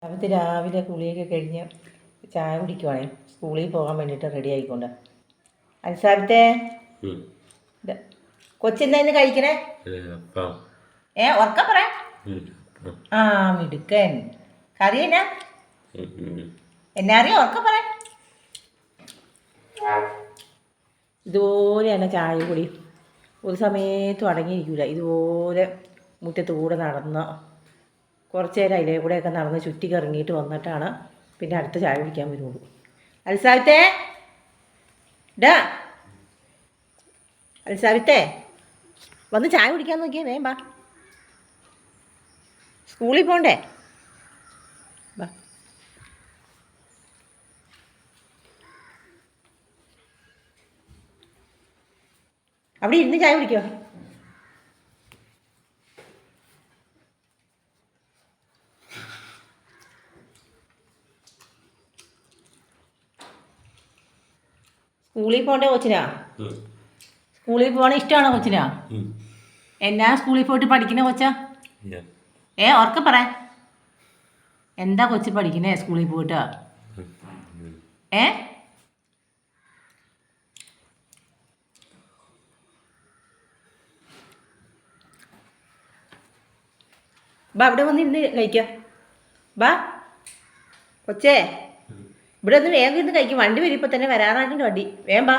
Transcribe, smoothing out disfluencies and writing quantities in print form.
അവത്ത് രാവിലെ കുളിയൊക്കെ കഴിഞ്ഞ് ചായ കുടിക്കുവാണേ സ്കൂളിൽ പോകാൻ വേണ്ടിയിട്ട് റെഡി ആയിക്കൊണ്ട്. അൻസാരത്തെ കൊച്ചെന്താ കഴിക്കണേ? ഉറക്കം പറ. ആ മിടുക്കൻ. കറി എന്നാ എന്നാ അറിയാം? ഉറക്കം പറ. ഇതുപോലെയാണ് ചായ കുടി. ഒരു സമയത്തും അടങ്ങിയിരിക്കില്ല. ഇതുപോലെ മുറ്റത്തൂടെ നടന്ന് കുറച്ച് നേരം അതിലേ കൂടെയൊക്കെ നടന്ന് ചുറ്റി കറങ്ങിയിട്ട് വന്നിട്ടാണ് പിന്നെ അടുത്ത ചായ കുടിക്കാൻ വരുള്ളൂ. അൽസാവിത്തെ ഡാ അൽസാവിത്തെ വന്ന് ചായ കുടിക്കാൻ നോക്കിയേ. വേമ്പാ, സ്കൂളിൽ പോണ്ടേ? ബാ. അവിടെ ഇരുന്ന് ചായ കുടിക്കോ? സ്കൂളിൽ പോകണ്ടേ കൊച്ചിനാ? സ്കൂളിൽ പോകണ ഇഷ്ടമാണോ കൊച്ചിനാ? എന്നാ സ്കൂളിൽ പോയിട്ട് പഠിക്കണ കൊച്ചാ? ഉറക്കെ പറ. എന്താ കൊച്ച് പഠിക്കണേ സ്കൂളിൽ പോയിട്ട്? ബാ, ഇവിടെ വന്നിരുന്ന് കഴിക്കാം. ബാ കൊച്ചേ, ഇവിടെ ഒന്ന് വേഗം ഇരുന്ന് കഴിക്കും. വണ്ടി വരും, ഇപ്പം തന്നെ വരാറായിട്ടുണ്ട് വണ്ടി. വേഗം ബാ.